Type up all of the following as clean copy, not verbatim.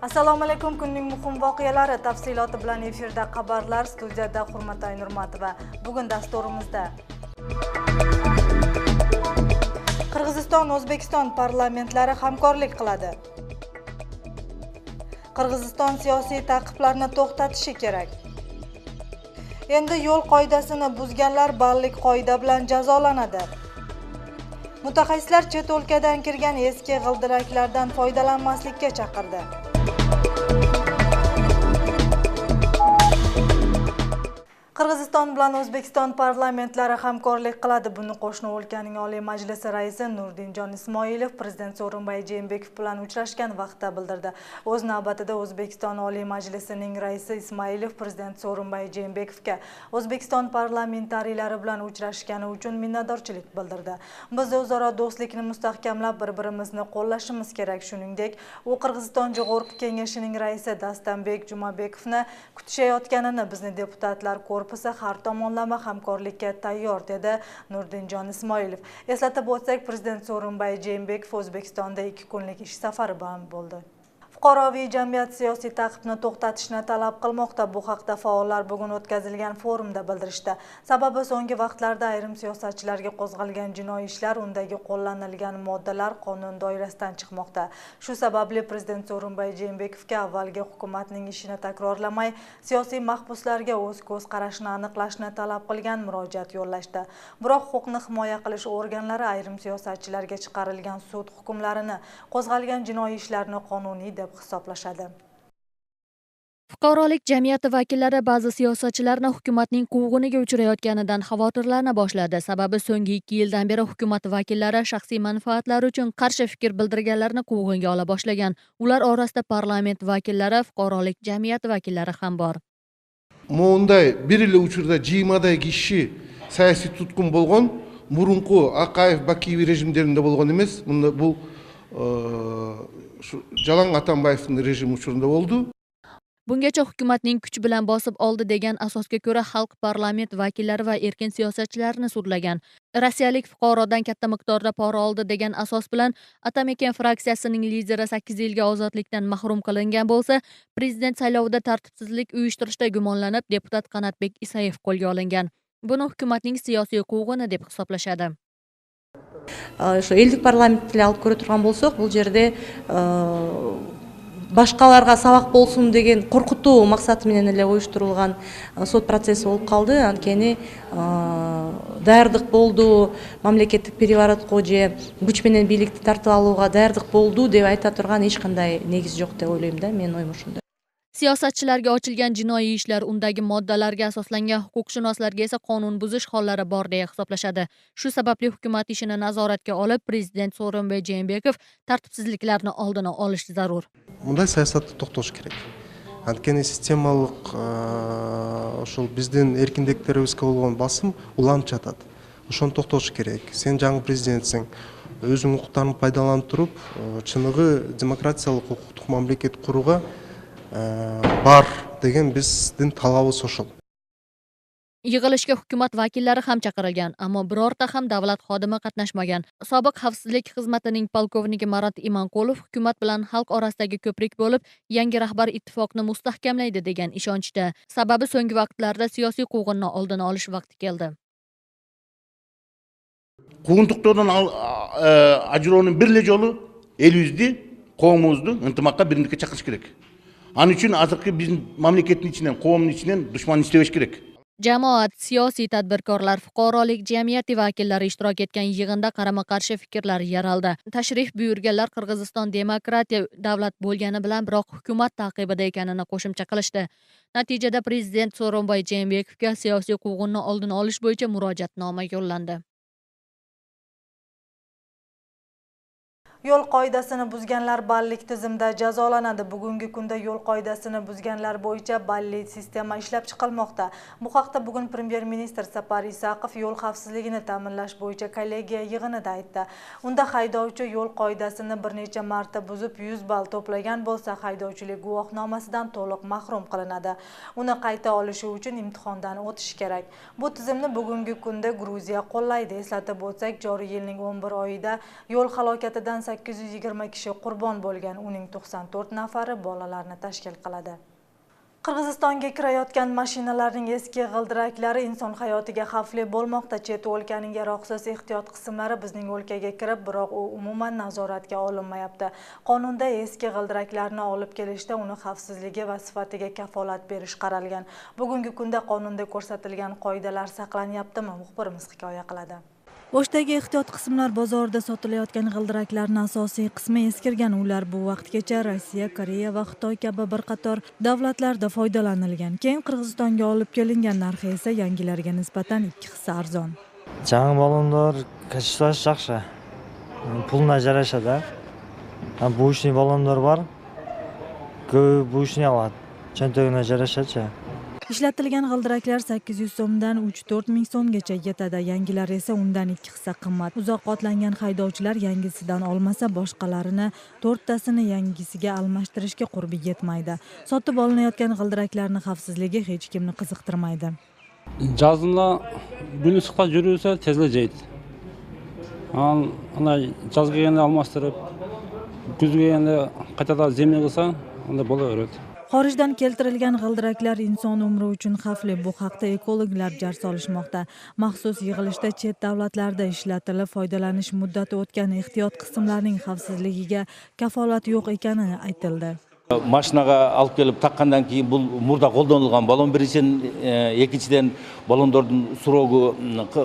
Assalomu alaykum. Kunning muhim voqealari tafsiloti bilan efirda xabarlar. Studiyada Hurmatay Nurmatova. Bugun dasturimizda Qirg'iziston O'zbekiston parlamentlari hamkorlik qiladi. Qirg'iziston siyosiy ta'qiblarni to'xtatishi kerak. Endi yo'l qoidasini buzganlar ballik qoida bilan jazolanadi. Mutaxassislar chet o'lkadan kirgan eski g'ildiraklardan foydalanmaslikka chaqirdi. Qirg'iziston bilan O'zbekiston parlamentlari hamkorlik qiladi. Buni qo'shni o'lkaning Oliy Majlisi raisi Nurdinjon Ismoilov prezident Sooronbay Jeenbekov bilan uchrashgan vaqtda bildirdi. O'z navbatida O'zbekiston Oliy Majlisining raisi Ismoilov prezident Sooronbay Jeenbekovga O'zbekiston parlamentariylari bilan uchrashgani uchun minnatdorchilik bildirdi. Biz o'zaro do'stlikni mustahkamlab, bir-birimizni qo'llashimiz kerak. Shuningdek, u Qirg'iziston Jug'urqa kengashining raisi Dastanbek Jumabekovni kutishayotganini, bizni deputatlar korpusi har tomonlama hamkorlikka tayyor, dedi Nurdinjon Ismoilov. Eslatib o'tsak, prezident Sooronbay Jeenbekov O'zbekistonda 2 kunlik ish safari bilan bo'ldi. Fuqaroviy jamiyat siyosiy ta'qibni to'xtatishni talab qilmoqda. Bu haqda faollar bugun o'tkazilgan forumda bildirishdi. Sababi so'nggi vaqtlarda ayrim siyosatchilarga qo'zg'algan jinoiy ishlar, undagi qo'llanilgan moddalar qonun doirasidan chiqmoqda. Shu sababli prezident Sooronbay Jeenbekovga avvalgi hukumatning ishini takrorlamay, siyosiy mahbuslarga o'z ko'z qarashini aniqlashni talab qilgan murojaat yo'llashdi. Biroq huquqni himoya qilish organlari ayrim siyosatchilarga chiqarilgan sud hukmlarini, qo'zg'algan jinoiy ishlarni qonuniy deb hisoblashadi. Fuqarolik jamiyati vakillari ba'zi siyosatchilarni hukumatning quvg'iniga uchrayotganidan xavotirlana boshladi. Sababi so'nggi 2 yildan beri hukumat vakillari shaxsiy manfaatlari uchun qarshi fikr bildirganlarni quvg'inga ola boshlagan. Ular orasida parlament vakillari, fuqarolik jamiyati vakillari ham bor. Mo'nday bir yil uchurda 20 kishi siyosiy tutqun bo'lgan, murunqu Aqayev Bakiyev rejimlerinde bo'lgan emas. Bunda bu Jalan Atambayevning rejimi uchurunda bo'ldi. Bungacha hukumatning kuch bilan bosib oldi degan asosga ko'ra xalq parlament vakillari va erkin siyosatchilarni sudlagan. Rossiyalik fuqarodan katta miqdorda pora oldi degan asos bilan Atamekan fraksiyasining lideri 8 yilga ozodlikdan mahrum qilingan bo'lsa, prezident saylovida tartibsizlik uyushtirishda gumonlanib, deputat Qanatbek Isayev qo'lga olingan. Buni hukumatning siyosiy quvg'ini deb hisoblashadi. Şu eldik parlamentini alып көрө турган болсок, бул жерде башкаларга сабак болсун деген коркутуу максаты менен эле уюштурулган сот процесси болуп калды. Анткени даярдык болду, мамлекеттик переворотко же күч менен бийликти тартып алууга даярдык болду деп айта турган эч кандай негиз жок деп ойлойм да, менин оюм ошондой. Siyosatchilarga ochilgan jinoiy ishlar, undagi moddalarga asoslangan huquqshunoslarga esa qonun buzish hollari bor deya hisoblashadi. Shu sababli hukumat ishini nazoratga olib, prezident Sooronbay Jeenbekov tartibsizliklarni oldini olish zarur. Мындай саясатты токтош керек. Анткени системалык ошол биздин эркиндиктерибизге болгон басым уланып жатат. Ошону токтош керек. Сен жаңы президентсиң. Өзүң укуктарыңды пайдаланып туруп, чыныгы демократиялык укуктук мамлекет курууга бар деген биздин талабыбыз ошол. Yig'ilishga hukumat vakillari ham chaqirilgan, ammo birorta ham davlat xodimi qatnashmagan. Sobiq xavfsizlik xizmatining polkovniki Marat Imanqulov hukumat bilan xalq orasidagi ko'prik bo'lib, yangi rahbar ittifoqni mustahkamlaydi degan ishonchda. Sababi so'nggi vaqtlarda siyosiy quvg'inni oldini olish vaqti keldi. Quvuntuqlardan ajroonun birle yolu elibizdi, qo'mimizni intimakka birlikte chaqirish kerak. Onun için azırkı bizim mamleketin içinden, qo'mning içinden düşman isteyish kerak. Jamoat, siyosiy tadbirkorlar, fuqarolik jamiyati vakillari ishtirok etgan yig'inda qarama-qarshi fikrlar yaraldi. Tashrif buyurganlar Qirg'iziston demokratiya davlat bo'lgani bilan biroq hukumat ta'qibida ekanini qo'shimcha qilishdi. Natijada prezident Sooronbay Jeenbekovga siyosiy quvg'inni oldini olish bo'yicha murojaatnoma yo'llandi. Yo'l qoidasini buzganlar ballik tizimda jazolanadi. Bugungi kunda yo'l qoidasini buzganlar bo'yicha balli sistema ishlab chiqilmoqda. Bu haqda bugun Premier Ministr Sapar Isaqov yo'l xavfsizligini ta'minlash bo'yicha kollegiya yig'inida aytdi. Unda haydovchi yo'l qoidasini bir necha marta buzib 100 ball to'plagan bo'lsa, haydovchilik guvohnomasidan to'liq mahrum qilinadi. Uni qayta olishi uchun imtihondan o'tish kerak. Bu tizimni bugungi kunda Gruziya qo'llaydi. Eslatib o'tsak, joriy yilning 11 oyida yo'l halokatidan 820 kishi qurbon bo'lgan, uning 94 nafari bolalarni tashkil qiladi. Qirg'izistonga kirayotgan mashinalarning eski g'ildiraklari inson hayotiga xavfli bo'lmoqda. Chet o'lkaning yaroqsiz ehtiyot qismlari bizning o'lkaga kirib, biroq u umuman nazoratga olinmayapti. Qonunda eski g'ildiraklarni olib kelishda uni xavfsizligi va sifatiga kafolat berish qaralgan. Bugungi kunda qonunda ko'rsatilgan qoidalar saqlanyaptimi? Muxbirimiz hikoya qiladi. Boshdagi ehtiyot qismlar bozorida sotilayotgan g'ildiraklarning asosiy qismi eskirgan. Ular bu vaqtgacha Rossiya, Koreya va Xitoy kabi bir qator davlatlarda foydalanilgan. Keyin Qirg'izistonga olib kelingan narxi esa yangilarga nisbatan 2 hissa arzon. Жаңы баллондар качествосы жакшы. Пулуна жарашат. Буушный баллондар бар. Көбү буушный алат. Чөнтөгүнө жарашатчы. Ishlatilgan g'ildiraklar 800 so'mdan 3-4 ming so'mgacha yetadi. Yangilar esa undan 2 hissa qimmat. Uzoq otlangan haydovchilar yangisidan olmasa, boshqalarini 4 tasini yangisiga almashtirishga qurbi yetmaydi. Sotib olinayotgan g'ildiraklarning xavfsizligi hech kimni qiziqtirmaydi. Жазында күн ысыкта жүрүлсө тезлежейт. Ана жаз келгенде алмаштырып, күз келгенде кайтадан земля кылса, анда боло берет. Xorijdan keltirilgan g'ildiraklar inson umri uchun xavfli. Bu haqda ekologlar jar solishmoqda. Maxsus yig'ilishda chet davlatlarda ishlatilib, foydalanish muddati o'tgan ehtiyot qismlarning xavfsizligiga kafolat yo'q ekani aytildi. Машинаға алып келіп таққандан кейін бұл мұрда қолданылған баллон, біріншіден, екіншіден баллондардың срогы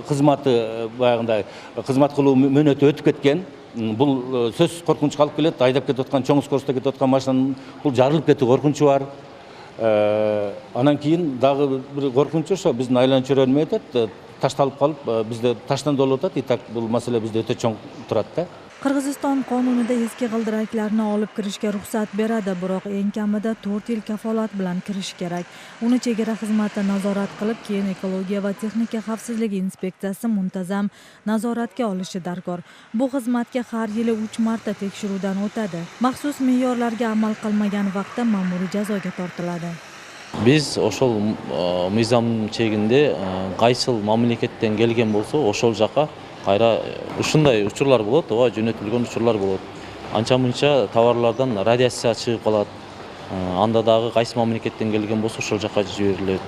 қызматы баяғындай қызмат қылу мөөнөтү өтіп кеткен. Бұл сөз қорқынышқа алып келеді. Айдап кетіп отқан, чоң скоростта кетіп отқан машинаның бұл жарылып кету қорқынычы бар. Анан кейін дағы бір қорқынычы ошо біздің айланып жүрөлмөй атат, ташталып қалып, бізде таштан долып атат. И так бұл маселе бізде өтө чоң турат да. Qirg'iziston qonunida eski g'ildiraklarni olib kirishga ruxsat beradi, biroq eng kamida 4 yil kafolat bilan kirish kerak. Uni chegara xizmati nazorat qilib, keyin ekologiya va texnika xavfsizligi inspeksiyasi muntazam nazoratga olishi darkor. Bu xizmatga har yili 3 marta tekshiruvdan o'tadi. Maxsus me'yorlarga amal qilmagan vaqtda ma'muriy jazoga tortiladi. Biz ошол мыйзам чегинде кайсыл мамлекеттен келген болсо, ошол жака кайра ушундай учурлар болот, ооба жөнөтүлгөн учурлар болот. Анча-мынча товарлардан радиация чыгып калат. Анда дагы кайсы мамлекеттен келген болсо, ошол жака жиберилет.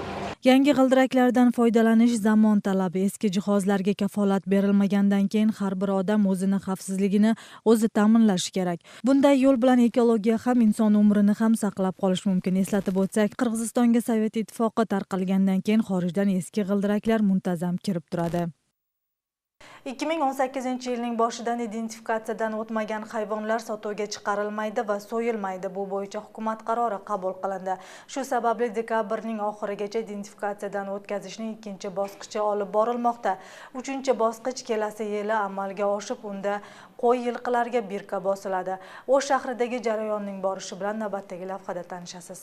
Yangi g'ildiraklardan foydalanish zamon talabi. Eski jihozlarga kafolat berilmagandan keyin har bir odam o'zini xavfsizligini o'zi ta'minlashi kerak. Bunday yo'l bilan ekologiya ham inson umrini ham saqlab qolish mumkin. Eslatib o'tsak, Qirg'izistonga Sovet ittifoqi tarqalgandan keyin xorijdan eski g'ildiraklar muntazam kirib turadi. 2018-yilning boshidan identifikatsiyadan o'tmagan hayvonlar sotuvga chiqarilmaydi va so'yilmaydi. Bu bo'yicha hukumat qarori qabul qilindi. Shu sababli dekabrning oxirigacha identifikatsiyadan o'tkazishning ikkinchi bosqichi olib borilmoqda. Uchinchi bosqich kelasi yili amalga oshib, unda qo'y yilqilarga birka bosiladi. O'sh shahridagi jarayonning borishi bilan navbatdagi lavhada tanishasiz.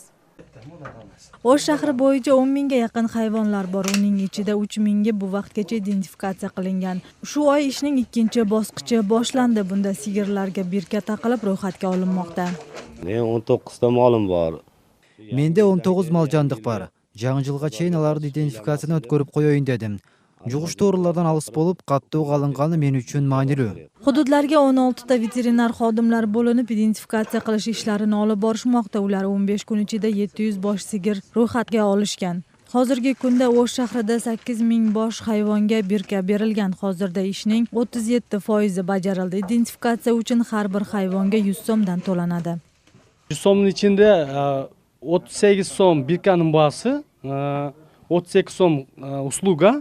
O'sh shahri bo'yicha 10 mingga yaqin hayvonlar bor. Uning ichida 3 mingga bu vaqtgacha identifikatsiya qilingan. Shu oy ishning ikkinchi bosqichi boshlandi. Bunda sigirlarga birka taqilib ro'yxatga olinmoqda. 19 ta molim bor. Menda 19 mol jondiq bor. Жаңы жылга чейин алардын идентификациясын өткөрүп коеюн дедим. Жугуш тоорулардан алыс болуп, каттоого алынганы men үчүн маанилүү. Hududlarga 16 ta veterinar xodimlar bo'linib identifikatsiya qilish ishlarini olib borishmoqda. Ular 15 kun ichida 700 bosh sigir ro'yxatga olishgan. Hozirgi kunda O'sh shahrida 8 ming bosh hayvonga birka berilgan. Hozirda ishning 37% bajarildi. Identifikatsiya uchun har bir hayvonga 100 so'mdan to'lanadi. 100 so'mning ichida 38 so'm birkaning bahsi, 32 so'm usluga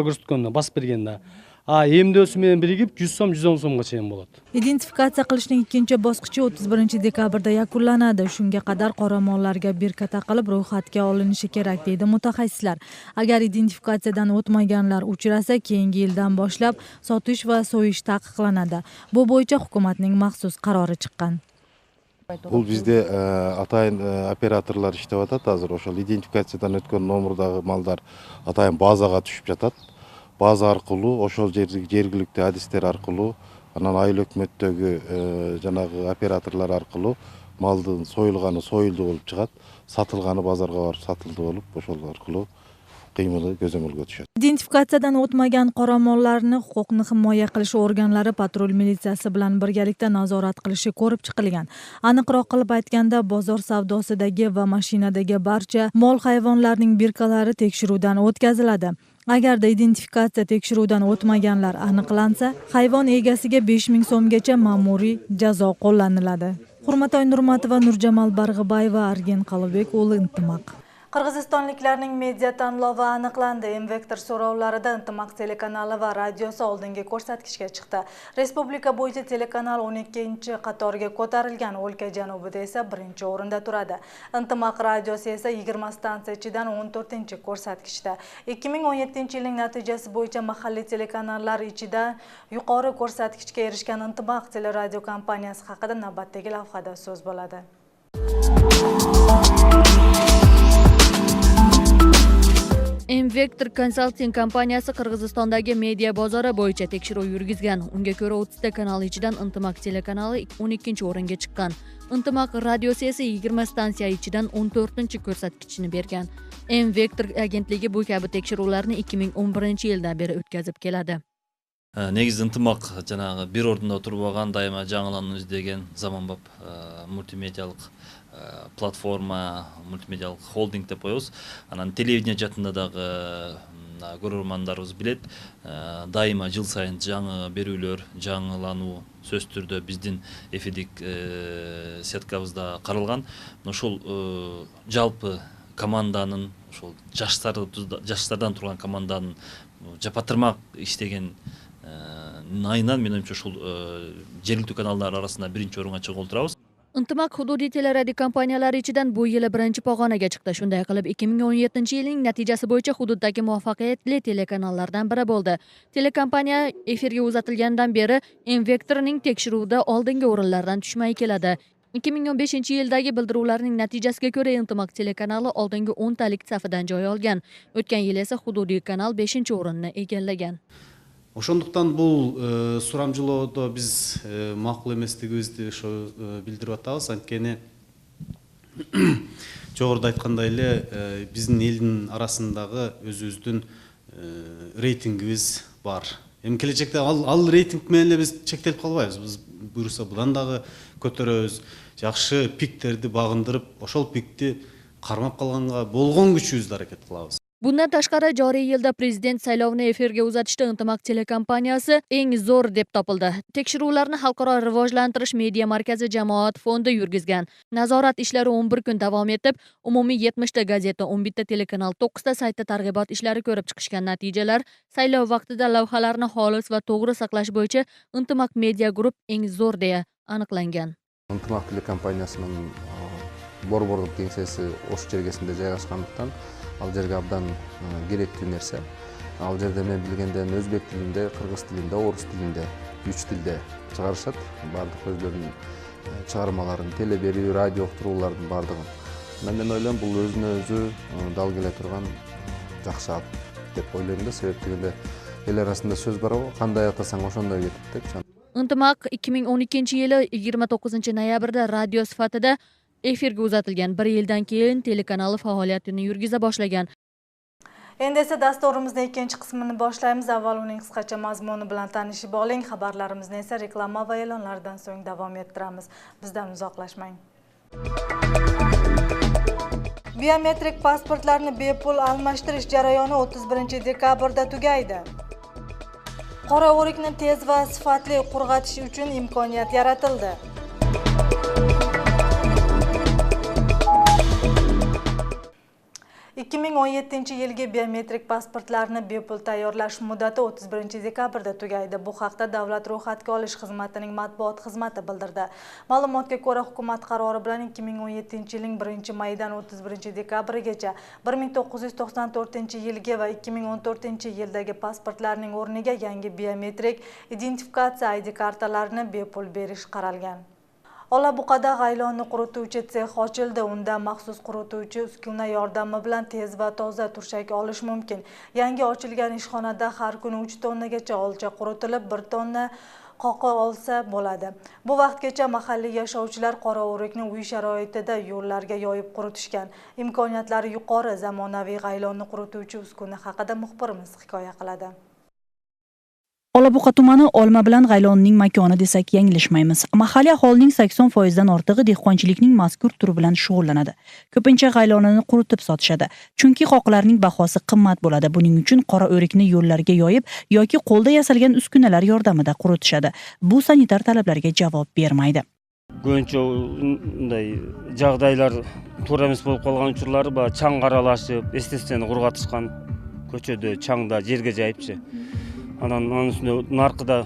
ko'rsatkanda basib berganda. Emdөөсү менен биригип 100 so'm 110 so'mga чейин болот. Identifikatsiya qilishning ikkinchi bosqichi 31 dekabrda yakunlanadi. Shunga qadar qoramollarga birka taqilib ro'yxatga olinishi kerak deydi mutaxassislar. Agar identifikatsiyadan o'tmaganlar uchrasa, keyingi yildan boshlab sotish va so'yish taqiqlanadi. Bu bo'yicha hukumatning maxsus qarori chiqqan. Бул бизде атайын операторлар иштеп атат. Азыр ошол идентификациядан өткөн номурдагы малдар атайын базага түшүп жатат. База аркылуу, ошол жергиликтүү адистер аркылуу, анан айыл өкмөттөгү жанагы операторлор аркылуу малдын союлганы союлду болуп чыгат, сатылганы базарга барып сатылды болуп, ошол аркылуу кыймылы көзөмөлгө түшөт. Identifikatsiyadan o'tmagan qoramollarni huquqni himoya qilish organlari patrul militsiyasi bilan birgalikda nazorat qilishi ko'rib chiqilgan. Aniqroq qilib aytganda, bozor savdosidagi va mashinadagi barcha mol hayvonlarning birkalari tekshiruvdan o'tkaziladi. Agarda identifikatsiya tekshiruvdan o'tmaganlar aniqlansa, hayvon egasiga 5000 so'mgacha ma'muriy jazo qo'llaniladi. Hurmatoy Nurmatova, Nurjamal Barg'ibayeva, Argen Qalibek, o'g'li Intimaq. Qirg'izistonliklarning media tanlovi aniqlandi. M-Vektor so'rovlarida Intimaq telekanali va radiosi oldingi ko'rsatkichga chiqdi. Respublika bo'yicha telekanal 12-qatorga ko'tarilgan, o'lka janubida esa 1-o'rinda turadi. Intimaq radiosi esa 20 stansiya ichidan 14-ko'rsatkichda. 2017-yilning natijasi bo'yicha mahalliy telekanallar ichida yuqori ko'rsatkichga erishgan Intimaq teleradio kompaniyasi haqida navbatdagi lavhada so'z bo'ladi. M-Vektor Consulting kompaniyasi Qirg'izistondagi media bozori bo'yicha tekshiruv yurgizgan. Unga ko'ra 30 ta kanal ichidan Intimaq telekanali 12-o'ringa chiqqan. Intimaq radiosi esa 20 stansiya ichidan 14-ko'rsatkichni bergan. M-Vektor agentligi bu kabi tekshiruvlarni 2011-yildan beri o'tkazib keladi. Негизи Интимақ жанагы бир ордунда туруп алган, дайыма жаңылануу издеген заманбап мультимедиалык платформа, мультимедиалык холдинг деп коебуз. Анан телевидение жатында дагы көрөрмандарыбыз билет, дайыма жыл сайын жаңы берүүлөр, жаңылануу сөз түрдө биздин эфирдик сеткабызда каралган. Ошол жалпы команданын, ошол жаштардан турган команданын жапатырмак иштеген айынан мен оюмча ушул жергиликтүү каналдар арасында 1-орунга чыгып отурабыз. Intimaq hududiy teleradio kompaniyalari ichidan bu yili 1-pog'onaga chiqdi. Shunday qilib 2017-yilning natijasi bo'yicha hududdagi muvaffaqiyatli telekanallardan biri bo'ldi. Telekompaniya efirga uzatilgandan beri M-Vektorning tekshiruvida oldingi o'rinlardan tushmay keladi. 2015-yildagi bildiruvlarning natijasiga ko'ra Intimaq telekanali oldingi 10 talik safidan joy olgan. O'tgan yil esa hududiy kanal 5-o'rinni egallagan. Ошондуктан бул сурамжылоодо биз макул эместигибизди ошо билдирип атабыз. Анткени жогоруда айткандай эле биздин элдин арасындагы өзүбүздүн рейтингибиз бар. Эми келечекте ал рейтинг менен эле биз чектелип калбайбыз. Биз буюрса будан дагы көтөрөбүз. Жакшы пиктерди багындырып, ошол пикти кармап калганга болгон күчүбүздү аракет кылабыз. Bundan tashqari joriy yilda prezident saylovini efirga uzatishda Intimaq telekompaniyasi eng zo'r deb topildi. Tekshiruvlarni Xalqaro rivojlantirish media markazi jamoat fondi yurgizgan. Nazorat ishlari 11 kun davom etib, umumiy 70 ta gazeta, 11 ta telekanal, 9 ta saytda targ'ibot ishlari ko'rib chiqishgan. Natijalar saylov vaqtida lavhalarni xolis va to'g'ri saqlash bo'yicha Intimaq Media Group eng zo'r deya aniqlangan. Intimaq telekompaniyasining Борбордук кеңсеси Ош жергесинде жайгашкандыктан ал жерге абдан керектүү нерсе. Ал жерде мен билгенден өзбек тилинде, кыргыз тилинде, орус тилинде, 3 тилде чыгарышат. Бардык өздөрүнүн чыгармаларын, телеберүү, радио уктуруулардын бардыгын. Мен ойлойм, бул өзүнө өзү дал келе турган жакшы ат деп ойлойм да, себеп дегенде эл арасында сөз бар го, кандай атасаң ошондой кетип деп. Intimaq 2012-yili 29 noyabrda radio sifatida efirga uzatilgan. 1 yildan keyin telekanali faoliyatini yurgiza boshlagan. Endi esa dasturimizning ikkinchi qismini boshlaymiz. Avval uning qisqacha mazmuni bilan tanishib oling. Xabarlarimizni esa reklama va e'lonlardan so'ng davom ettiramiz. Bizdan uzoqlashmang. Biometrik pasportlarni bepul almashtirish jarayoni 31 dekabrda tugaydi. Qora o'rikni tez va sifatli qurg'atish uchun imkoniyat yaratildi. 2017-yilgi biometrik pasportlarni bepul tayyorlash muddati 31 dekabrda tugaydi. Bu haqda Davlat ro'yxatga olish xizmatining matbuot xizmati bildirdi. Ma'lumotga ko'ra, hukumat qarori bilan 2017-yilning 1-maydan 31 dekabrigacha 1994-yilgi va 2014-yildagi pasportlarning o'rniga yangi biometrik identifikatsiya ID kartalarini bepul berish qaralgan. Olabuqada g'aylonni qurituvchi sex ochildi. Unda maxsus qurituvchi uskuna yordami bilan tez va toza turshak olish mumkin. Yangi ochilgan ishxonada har kuni 3 tonnagacha olcha quritilib, 1 tonna qoqa olsa bo'ladi. Bu vaqtgacha mahalliy yashovchilar qora o'rikni uy sharoitida yo'llarga yoyib quritishgan. Imkoniyatlari yuqori zamonaviy g'aylonni qurituvchi uskuna haqida muxbirimiz hikoya qiladi. Olabuqa tumani olma bilan g'aylonning makoni desak yanglishmaymiz. Mahalliy aholining 80% dan ortig'i dehqonchilikning mazkur turi bilan shug'ullanadi. Ko'pincha g'aylonini quritib sotishadi, chunki qoqlarning bahosi qimmat bo'ladi. Buning uchun qora o'rikni yo'llarga yoyib yoki qo'lda yasalgan uskunalar yordamida quritishadi. Bu sanitar talablarga javob bermaydi. Ko'pincha unday жағдайлар to'g'ri emas bo'lib qolgan uchurlari bor, chang aralashib, естественно qurg'atishgan ko'chada, changda yerga jayibchi. Anan üstüne narqida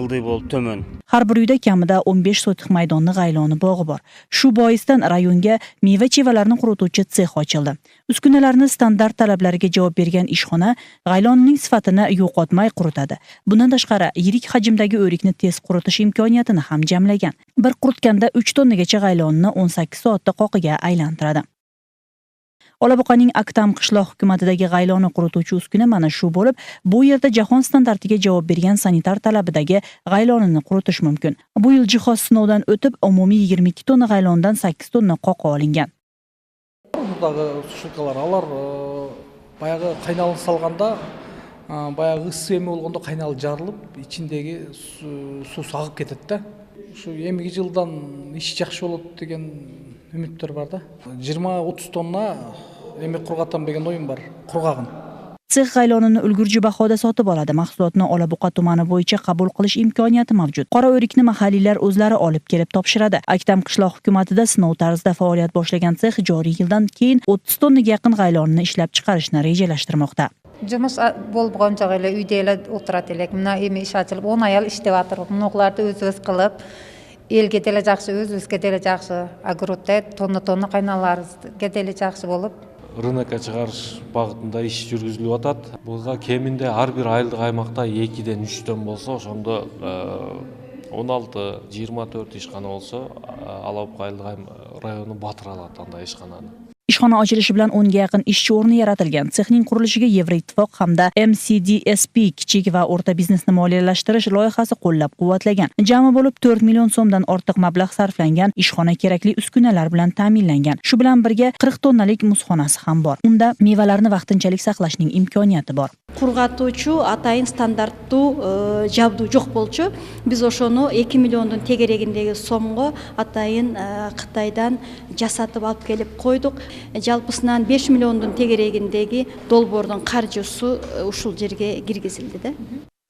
ıldıy bo'lib tömön. Har bir uyda kamida 15 sotix maydonni g'ayloni bog'i bor. Shu boisdan rayonga meva-chevalarni qurituvchi sex ochildi. Uskunalarni standart talablariga javob bergan ishxona g'aylonning sifatini yo'qotmay quritadi. Bundan tashqari, yirik hajmdagi o'rikni tez quritish imkoniyatini ham jamlagan. Bir quritganda 3 tonnagacha g'aylonni 18 soatda qoqiga aylantiradi. Olabuqaning Aktam qishloq hukumatidagi g'ayloni qurituvchi uskuna mana shu bo'lib, bu yerda jahon standartiga javob bergan sanitar talabidagi g'aylonini quritish mumkin. Bu yil jihoz sinovdan o'tib, umumiy 22 tonna g'aylondan 8 tonna qoqa olingan. Buradagi sушилкалар алар баягы кайналып салганда, баягы ыссы эме болгондо кайналып жарылып, ичиндеги суу сагып кетет да. Ушу эмки жылдан иш жакшы болот деген үмүттөр бар да. 20-30 тонна emek qurg'atam degan o'yin bor, qurg'ag'in. Sex g'aylonini ulgurji bahoda sotib oladi. Mahsulotni Olabuqa tumani bo'yicha qabul qilish imkoniyati mavjud. Qora o'rikni mahalliylar o'zlari olib kelib topshiradi. Aktam qishloq hukumatida sinov tarzida faoliyat boshlagan sex joriy yildan keyin 30 tonnaga yaqin g'aylonni ishlab chiqarishni rejalashtirmoqda. Жұмыс болып болған жағайлы үйде отырат елек. Мына эми иш ачылып 10 ай иштеп атыр. Мунуларды өз кылып, элге деле жакшы, өзүбүзгө деле жакшы. Огородда тонна кайналарыбызга деле жакшы болуп, рынокко чыгарыш багытында иш жүргүзүлүп атат. Буга кеминде ар бир айылдык аймакта 2-ден 3-төн болсо, ошондо 16-24 ишкана болсо, Алабука айылдык району батыра алат андай ишкананы. Ishxona ochilishi bilan 10 ga yaqin ishchi o'rni yaratilgan. Sexning qurilishiga Yevroittifoq hamda MCDSP kichik va o'rta biznesni moliyalashtirish loyihasi qo'llab-quvvatlagan. Jami bo'lib 4 million so'mdan ortiq mablag' sarflangan. Ishxona kerakli uskunalar bilan ta'minlangan. Shu bilan birga 40 tonnalik muzxonasi ham bor. Unda mevalarni vaqtinchalik saqlashning imkoniyati bor. Qurg'atuvchi атайын стандарттуу жабдуу жок болчу. Биз ошону 2 миллиондун тегерегиндеги сомго атайын Кытайдан жасатып алып келип койдук. Жалпысынан 5 миллиондун тегерегиндеги долбоордун каржысы ушул жерге киргизилди да.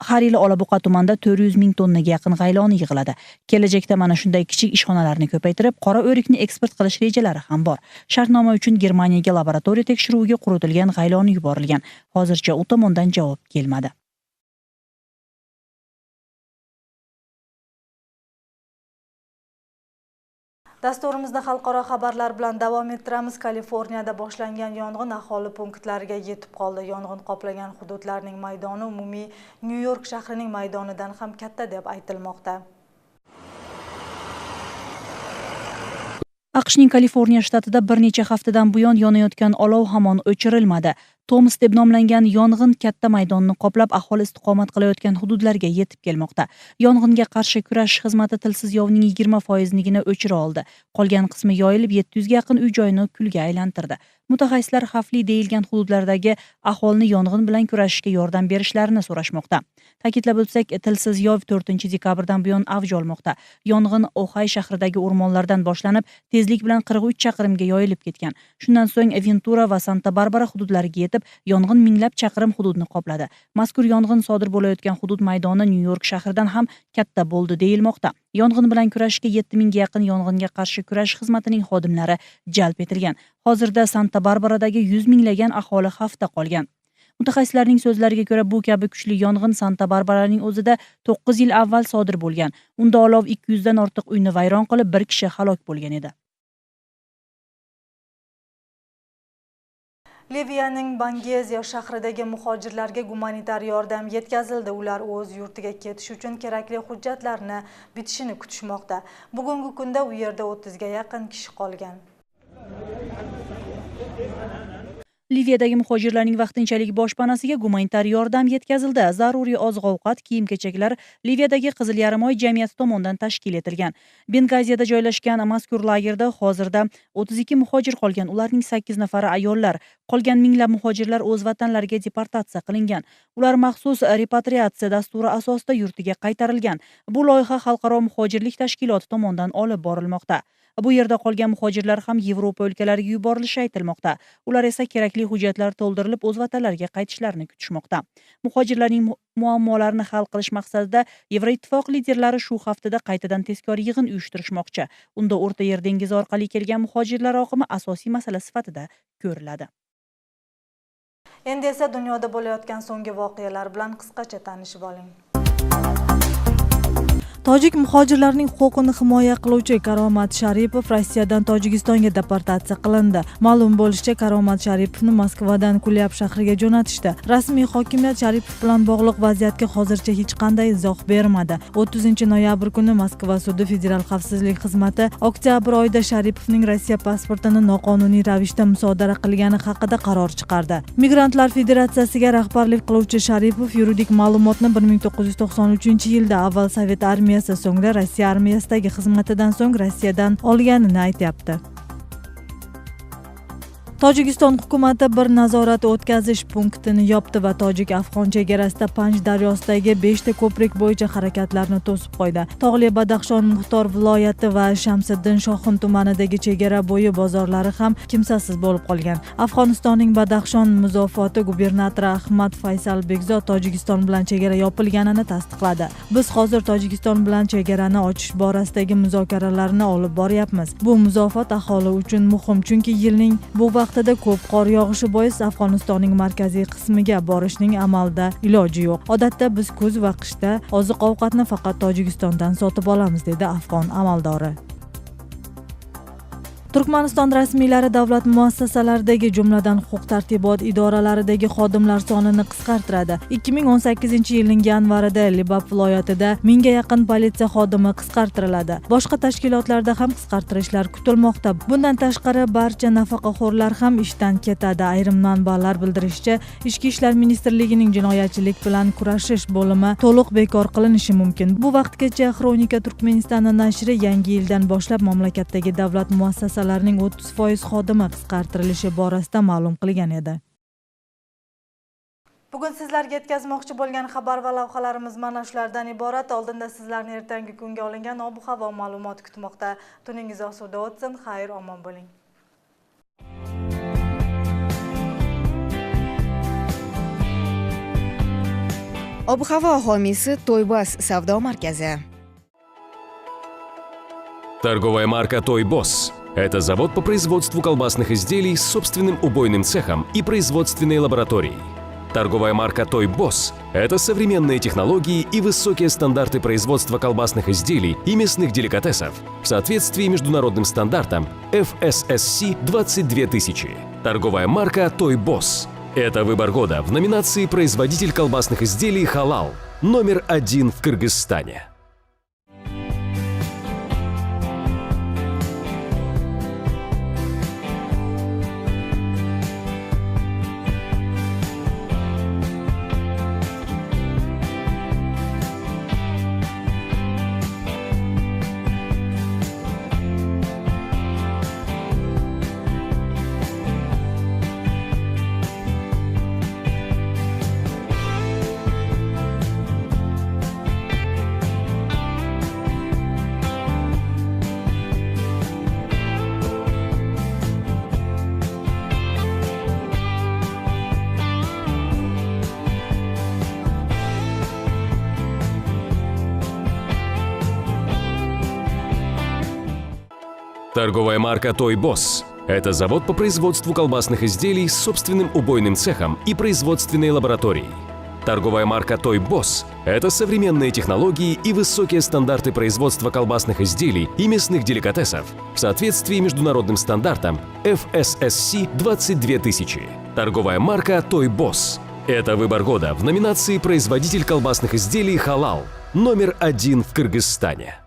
Har yili Olabuqa tumanida 400 ming tonnaga yaqin g'ayloni yig'iladi. Kelajakda mana shunday kichik ishxonalarni ko'paytirib, qora o'rikni eksport qilish rejalari ham bor. Shartnoma uchun Germaniyaga laboratoriya tekshiruviga quritilgan g'ayloni yuborilgan. Hozircha u tomondan javob kelmadi. Dasturimizda xalqaro xabarlar bilan davom ettiramiz. Kaliforniyada boshlangan yong'in aholi punktlariga yetib qoldi. Yong'in qoplagan hududlarning maydoni umumiy Nyu-York shahrining maydonidan ham katta deb aytilmoqda. AQShning Kaliforniya shtatida bir necha haftadan buyon yonayotgan olov hamon o'chirilmadi. Thomas deb nomlangan yong'in katta maydonni qoplab, aholi istiqomat qilayotgan hududlarga yetib kelmoqda. Yong'inga qarshi kurash xizmati tilsiz yovning 20%nigina o'chira oldi. Qolgan qismi yoyilib 700 ga yaqin uy-joyni kulga aylantirdi. Mutaxassislar xavfli deyilgan hududlardagi aholini yong'in bilan kurashishga yordam berishlarini so'rashmoqda. Ta'kidlab o'tsak, tilsiz yov 4-dekabrdan buyon avj olmoqda. Yong'in Ohay shahridagi o'rmonlardan boshlanib, tezlik bilan 43 chaqirimga yoyilib ketgan. Shundan so'ng Ventura va Santa Barbara hududlariga yetib, yong'in minglab chaqirim hududni qopladi. Mazkur yong'in sodir bo'layotgan hudud maydoni Nyu-York shahridan ham katta bo'ldi deyilmoqda. Yong'in bilan kurashishga 7000 ga yaqin yong'inga qarshi kurash xizmatining xodimlari jalb etilgan. Hozirda Santa Barbaradagi 100 minglagan aholi xavfda qolgan. Mutaxassislarning so'zlariga ko'ra, bu kabi kuchli yong'in Santa Barbaraning o'zida 9 yil avval sodir bo'lgan. Unda olov 200 dan ortiq uyni vayron qilib, bir kishi halok bo'lgan edi. Liviyaning Bangeziya shahridagi muhojirlarga gumanitar yordam yetkazildi. Ular o'z yurtiga ketish uchun kerakli hujjatlarni bitishini kutishmoqda. Bugungi kunda u yerda 30 ga yaqin kishi qolgan. Liviyadagi muhojirlarning vaqtinchalik boshpanasiga gumanitar yordam yetkazildi. Zaruriy oziq-ovqat, kiyim-kechaklar Liviyadagi Qizil yarim-oy jamiyati tomonidan tashkil etilgan. Bengaziyada joylashgan mazkur lagerda hozirda 32 muhojir qolgan. Ularning 8 nafari ayollar. Qolgan minglab muhojirlar o'z vatanlariga deportatsiya qilingan. Ular maxsus repatriatsiya dasturi asosida yurtiga qaytarilgan. Bu loyiha Xalqaro muhojirlik tashkiloti tomonidan olib borilmoqda. Bu yerda qolgan muhojirlar ham Yevropa o'lkalariga yuborilishi aytilmoqda. Ular esa kerakli hujjatlar to'ldirilib o'z vatanlariga qaytishlarini kutishmoqda. Muhojirlarning muammolarini hal qilish maqsadida Yevroittifoq liderlari shu haftada qaytadan tezkor yig'in uyushtirishmoqchi. Unda O'rta Yer dengizi orqali kelgan muhojirlar oqimi asosiy masala sifatida ko'riladi. Endi esa dunyoda bo'layotgan so'nggi voqealar bilan qisqacha tanishib oling. Tojik muhojirlarning huquqini himoya qiluvchi Karomat Sharipov Rossiyadan Tojikistonga deportatsiya qilindi. Ma'lum bo'lishicha, Karomat Sharipovni Moskvadan Kulyab shahriga jo'natishdi. Rasmiy hokimiyat Sharipov bilan bog'liq vaziyatga hozircha hech qanday izoh bermadi. 30 noyabr kuni Moskva sudi Federal xavfsizlik xizmati oktyabr oyida Sharipovning Rossiya pasportini noqonuniy ravishda musodara qilgani haqida qaror chiqardi. Migrantlar Federatsiyasiga rahbarlik qiluvchi Sharipov yuridik ma'lumotni 1993-yilda avval Sovet armiyasi so'ngra Rossiya armiyasidagi xizmatidan so'ng Rossiyadan olganini aytyapti. Tojikiston hukumati bir nazorat o'tkazish punktini yopdi va tojik-afg'on chegarasida Panj daryosidagi 5 ta ko'prik bo'yicha harakatlarni to'sib qo'ydi. Tog'li Badaxshon Muxtor viloyati va Shamsiddin Shoxin tumanidagi chegara bo'yi bozorlari ham kimsasiz bo'lib qolgan. Afg'onistonning Badaxshon muzofoti gubernatori Ahmad Faysal Bekzod Tojikiston bilan chegara yopilganini tasdiqladi. Biz hozir Tojikiston bilan chegarani ochish borasidagi muzokaralarni olib boryapmiz. Bu muzofot aholi uchun muhim, chunki yilning bu vaqtida ko'p qor yog'ishi bois Afg'onistonning markaziy qismiga borishning amalda iloji yo'q. Odatda biz kuz va qishda oziq-ovqatni faqat Tojikistondan sotib olamiz, dedi afg'on amaldori. Turkmaniston rasmiylari davlat muassasalaridagi, jumladan huquq-tartibot idoralaridagi xodimlar sonini qisqartiradi. 2018-yilning yanvarida Libab viloyatida 1000 ga yaqin politsiya xodimi qisqartiriladi. Boshqa tashkilotlarda ham qisqartirishlar kutilmoqda. Bundan tashqari barcha nafaqaxo'rlar ham ishdan ketadi. Ayrim manbalar bildirishicha, Ichki ishlar ministrligining jinoyatchilik bilan kurashish bo'limi to'liq bekor qilinishi mumkin. Bu vaqtgacha Xronika Turkmenistoni nashri yangi yildan boshlab mamlakatdagi davlat muassasalarining 30% xodimi qisqartirilishi borasida ma'lum qilgan edi. Bugun sizlarga yetkazmoqchi bo'lgan xabar va lavhalarimiz mana shulardan iborat. Oldinda sizlarni ertangi kunga olingan ob-havo ma'lumoti kutmoqda. Tuningiz osuda o'tsin. Xayr, omon bo'ling. Ob-havo homiysi Toybas savdo markazi. Торговая марка Toy Boss – это завод по производству колбасных изделий с собственным убойным цехом и производственной лабораторией. Торговая марка Toy Boss – это современные технологии и высокие стандарты производства колбасных изделий и мясных деликатесов в соответствии международным стандартам FSSC 22000. Торговая марка Toy Boss – это выбор года в номинации «Производитель колбасных изделий Халал» номер 1 в Кыргызстане. Торговая марка Toy Boss – это завод по производству колбасных изделий с собственным убойным цехом и производственной лабораторией. Торговая марка Toy Boss – это современные технологии и высокие стандарты производства колбасных изделий и мясных деликатесов в соответствии международным стандартам FSSC 22000. Торговая марка Toy Boss – это выбор года в номинации «Производитель колбасных изделий Халал» номер 1 в Кыргызстане.